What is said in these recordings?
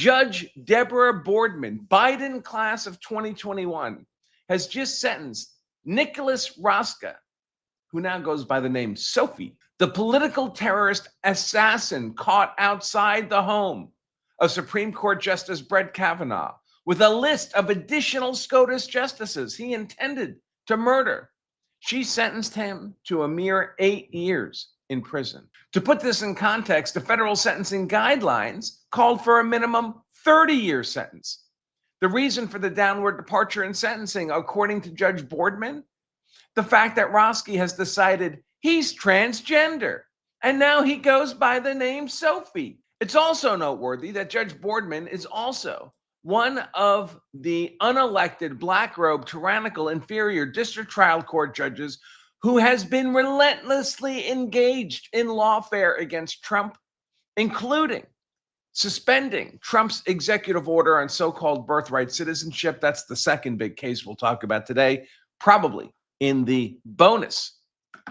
Judge Deborah Boardman, Biden class of 2021, has just sentenced Nicholas Roske, who now goes by the name Sophie, the political terrorist assassin caught outside the home of Supreme Court Justice Brett Kavanaugh, with a list of additional SCOTUS justices he intended to murder. She sentenced him to a mere 8 years in prison. To put this in context, the federal sentencing guidelines called for a minimum 30-year sentence. The reason for the downward departure in sentencing, according to Judge Boardman, the fact that Roske has decided he's transgender, and now he goes by the name Sophie. It's also noteworthy that Judge Boardman is also one of the unelected black-robed tyrannical inferior district trial court judges who has been relentlessly engaged in lawfare against Trump, including suspending Trump's executive order on so-called birthright citizenship. That's the second big case we'll talk about today, probably in the bonus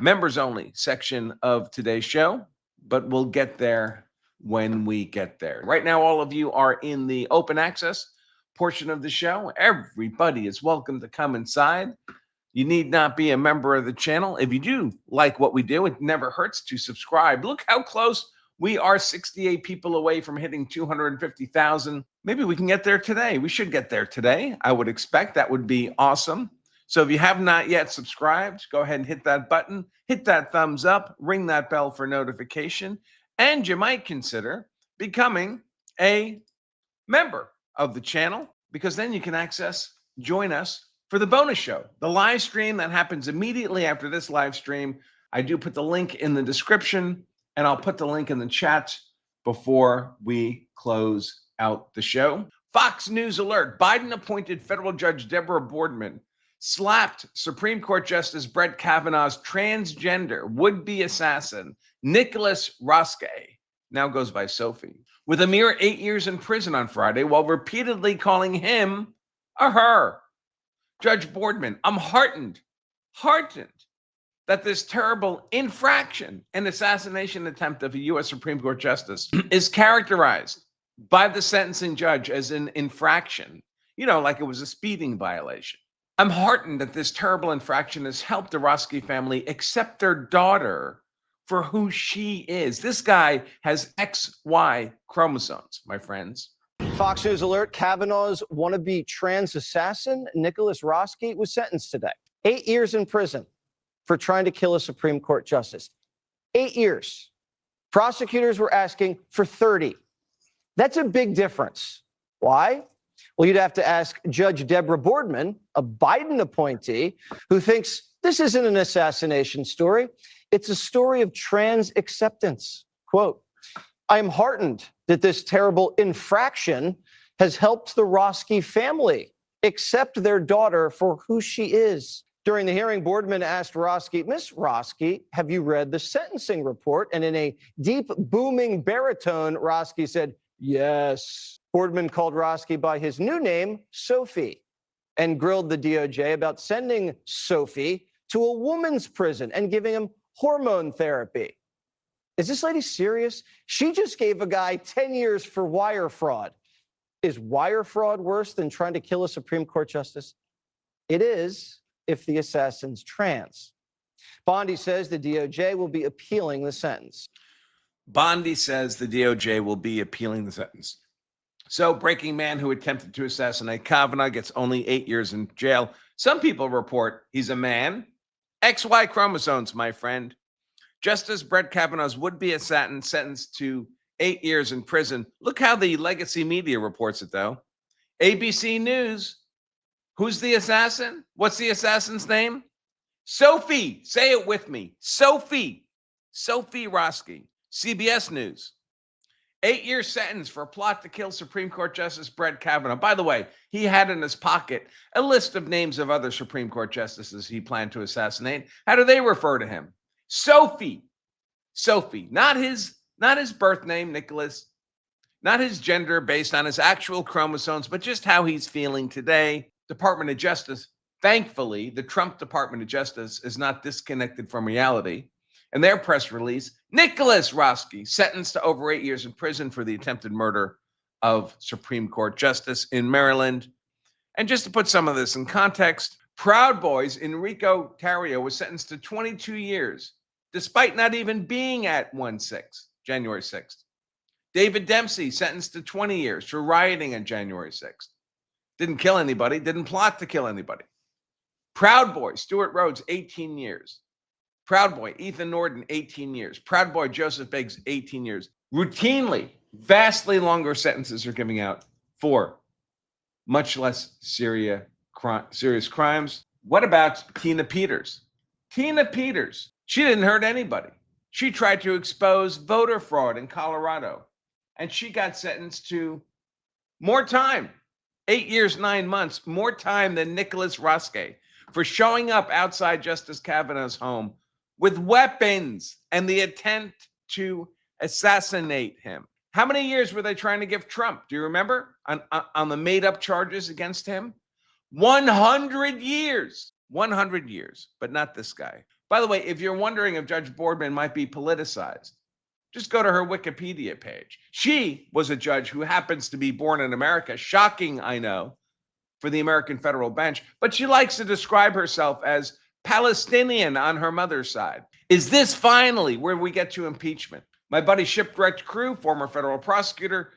members-only section of today's show, but we'll get there when we get there. Right now, all of you are in the open access portion of the show. Everybody is welcome to come inside. You need not be a member of the channel. If you do like what we do, it never hurts to subscribe. Look how close we are, 68 people away from hitting 250,000. Maybe we can get there today. We should get there today. I would expect that would be awesome. So if you have not yet subscribed, go ahead and hit that button, hit that thumbs up, ring that bell for notification, and you might consider becoming a member of the channel, because then you can join us for the bonus show, the live stream that happens immediately after this live stream. I do put the link in the description, and I'll put the link in the chat before we close out the show. Fox News alert: Biden appointed federal judge Deborah Boardman slapped Supreme Court Justice Brett Kavanaugh's transgender would-be assassin, Nicholas Roske, now goes by Sophie, with a mere 8 years in prison on Friday, while repeatedly calling him a her. Judge Boardman, I'm heartened that this terrible infraction and assassination attempt of a U.S. Supreme Court justice is characterized by the sentencing judge as an infraction, like it was a speeding violation. I'm heartened that this terrible infraction has helped the Roske family accept their daughter for who she is. This guy has XY chromosomes, my friends. Fox News alert: Kavanaugh's wannabe trans assassin, Nicholas Roske, was sentenced today. 8 years in prison for trying to kill a Supreme Court justice. 8 years. Prosecutors were asking for 30. That's a big difference. Why? Well, you'd have to ask Judge Deborah Boardman, a Biden appointee, who thinks this isn't an assassination story. It's a story of trans acceptance. Quote, I am heartened that this terrible infraction has helped the Roske family accept their daughter for who she is. During the hearing, Boardman asked Roske, Miss Roske, have you read the sentencing report? And in a deep, booming baritone, Roske said, yes. Boardman called Roske by his new name, Sophie, and grilled the DOJ about sending Sophie to a woman's prison and giving him hormone therapy. Is this lady serious? She just gave a guy 10 years for wire fraud. Is wire fraud worse than trying to kill a Supreme Court justice? It is, if the assassin's trans. Bondi says the DOJ will be appealing the sentence. Bondi says the DOJ will be appealing the sentence. So, breaking man who attempted to assassinate Kavanaugh gets only 8 years in jail. Some people report he's a man. XY chromosomes, my friend. Justice Brett Kavanaugh's would-be assassin sentenced to 8 years in prison. Look how the legacy media reports it, though. ABC News. Who's the assassin? What's the assassin's name? Sophie. Say it with me. Sophie. Sophie Roske. CBS News. 8-year sentence for a plot to kill Supreme Court Justice Brett Kavanaugh. By the way, he had in his pocket a list of names of other Supreme Court justices he planned to assassinate. How do they refer to him? Sophie. Sophie. Not his birth name, Nicholas. Not his gender based on his actual chromosomes, but just how he's feeling today. Department of Justice. Thankfully, the Trump Department of Justice is not disconnected from reality. In their press release, Nicholas Roske sentenced to over 8 years in prison for the attempted murder of Supreme Court justice in Maryland. And just to put some of this in context, Proud Boys Enrico Tarrio was sentenced to 22 years, despite not even being at January 6th. David Dempsey sentenced to 20 years for rioting on January 6th. Didn't kill anybody, didn't plot to kill anybody. Proud Boy Stuart Rhodes, 18 years. Proud Boy Ethan Norton, 18 years. Proud Boy Joseph Biggs, 18 years. Routinely, vastly longer sentences are giving out for much less serious crimes. What about Tina Peters? Tina Peters, she didn't hurt anybody. She tried to expose voter fraud in Colorado, and she got sentenced to more time, 8 years, 9 months, more time than Nicholas Roske for showing up outside Justice Kavanaugh's home with weapons and the attempt to assassinate him. How many years were they trying to give Trump? Do you remember? On the made-up charges against him? 100 years. 100 years, but not this guy. By the way, if you're wondering if Judge Boardman might be politicized, just go to her Wikipedia page. She was a judge who happens to be born in America. Shocking, I know, for the American federal bench, but she likes to describe herself as Palestinian on her mother's side. Is this finally where we get to impeachment? My buddy Shipwrecked Crew, former federal prosecutor,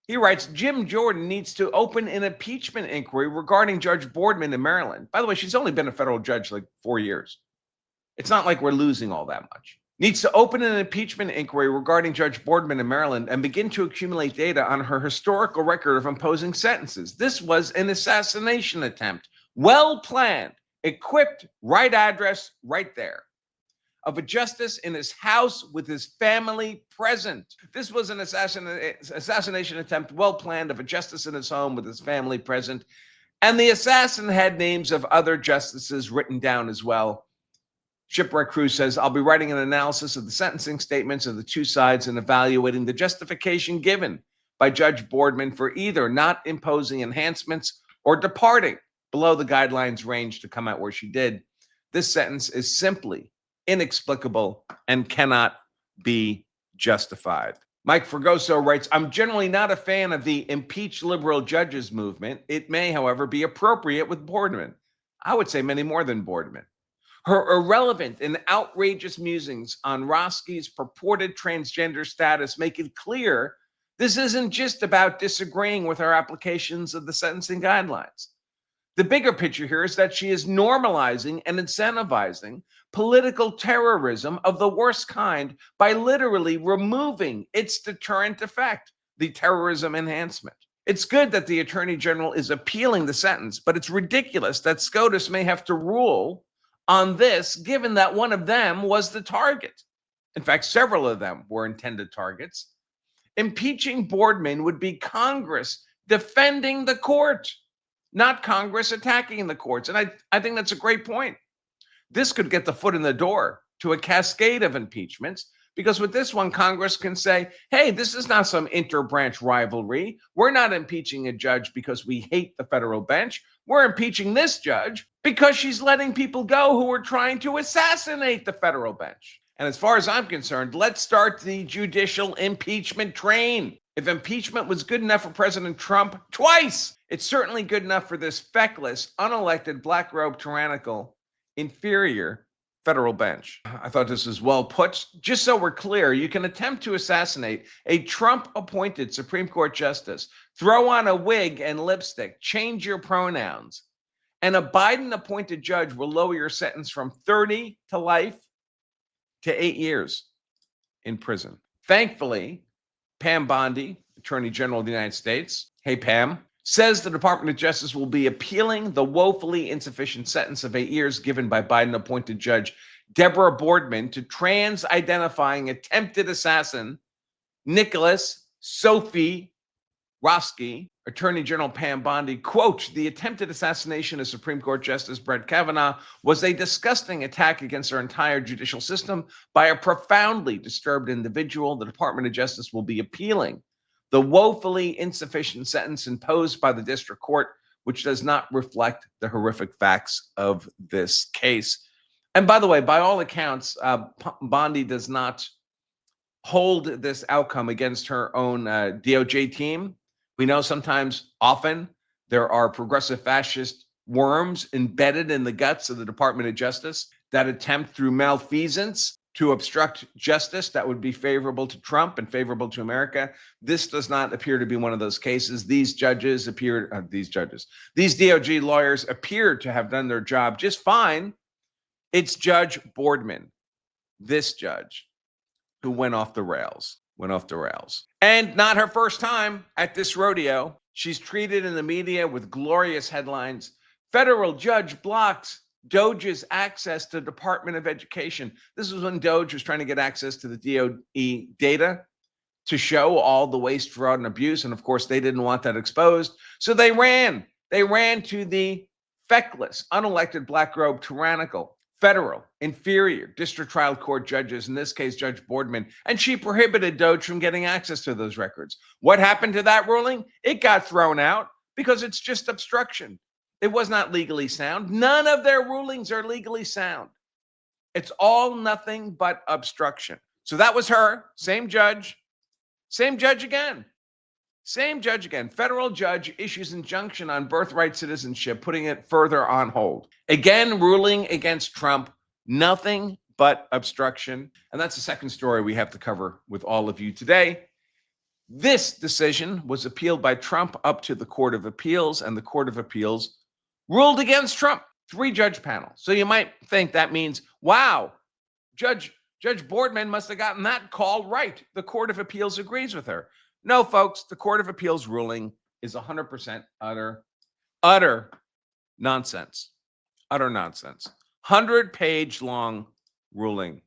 he writes, Jim Jordan needs to open an impeachment inquiry regarding Judge Boardman in Maryland. By the way, she's only been a federal judge like 4 years. It's not like we're losing all that much. Needs to open an impeachment inquiry regarding Judge Boardman in Maryland and begin to accumulate data on her historical record of imposing sentences. This was an assassination attempt, well planned, equipped, right address, right there, of a justice in his house with his family present. This was an assassination attempt, well planned, of a justice in his home with his family present. And the assassin had names of other justices written down as well. Shipwreck Crew says, I'll be writing an analysis of the sentencing statements of the two sides and evaluating the justification given by Judge Boardman for either not imposing enhancements or departing below the guidelines range to come out where she did. This sentence is simply inexplicable and cannot be justified. Mike Fregoso writes, I'm generally not a fan of the impeach liberal judges movement. It may, however, be appropriate with Boardman. I would say many more than Boardman. Her irrelevant and outrageous musings on Roske's purported transgender status make it clear this isn't just about disagreeing with our applications of the sentencing guidelines. The bigger picture here is that she is normalizing and incentivizing political terrorism of the worst kind by literally removing its deterrent effect, the terrorism enhancement. It's good that the Attorney General is appealing the sentence, but it's ridiculous that SCOTUS may have to rule on this, given that one of them was the target. In fact, several of them were intended targets. Impeaching Boardman would be Congress defending the court, not Congress attacking the courts. And I think that's a great point. This could get the foot in the door to a cascade of impeachments, because with this one, Congress can say, hey, this is not some interbranch rivalry. We're not impeaching a judge because we hate the federal bench. We're impeaching this judge because she's letting people go who are trying to assassinate the federal bench. And as far as I'm concerned, let's start the judicial impeachment train. If impeachment was good enough for President Trump twice, it's certainly good enough for this feckless, unelected, black-robed, tyrannical, inferior federal bench. I thought this was well put. Just so we're clear, you can attempt to assassinate a Trump-appointed Supreme Court justice, throw on a wig and lipstick, change your pronouns, and a Biden-appointed judge will lower your sentence from 30 to life to 8 years in prison. Thankfully, Pam Bondi, Attorney General of the United States, hey Pam, says the Department of Justice will be appealing the woefully insufficient sentence of 8 years given by Biden-appointed Judge Deborah Boardman to trans-identifying attempted assassin Nicholas Sophie Roske. Attorney General Pam Bondi, quote, the attempted assassination of Supreme Court Justice Brett Kavanaugh was a disgusting attack against our entire judicial system by a profoundly disturbed individual. The Department of Justice will be appealing the woefully insufficient sentence imposed by the district court, which does not reflect the horrific facts of this case. And by the way, by all accounts, Bondi does not hold this outcome against her own DOJ team. We know often, there are progressive fascist worms embedded in the guts of the Department of Justice that attempt through malfeasance to obstruct justice that would be favorable to Trump and favorable to America. This does not appear to be one of those cases. These DOJ lawyers appear to have done their job just fine. It's Judge Boardman, this judge, who went off the rails. And not her first time at this rodeo. She's treated in the media with glorious headlines. Federal judge blocks Doge's access to Department of Education. This was when Doge was trying to get access to the DOE data to show all the waste, fraud, and abuse. And of course, they didn't want that exposed. So they ran to the feckless, unelected, black-robed, tyrannical, federal, inferior district trial court judges, in this case, Judge Boardman, and she prohibited Doge from getting access to those records. What happened to that ruling? It got thrown out because it's just obstruction. It was not legally sound. None of their rulings are legally sound. It's all nothing but obstruction. So that was her, same judge again. Federal judge issues injunction on birthright citizenship, putting it further on hold. Again, ruling against Trump, nothing but obstruction. And that's the second story we have to cover with all of you today. This decision was appealed by Trump up to the Court of Appeals, and the Court of Appeals ruled against Trump. 3-judge panel. So you might think that means, wow, Judge Boardman must have gotten that call right. The Court of Appeals agrees with her. No, folks, the Court of Appeals ruling is 100% utter nonsense. 100-page long ruling.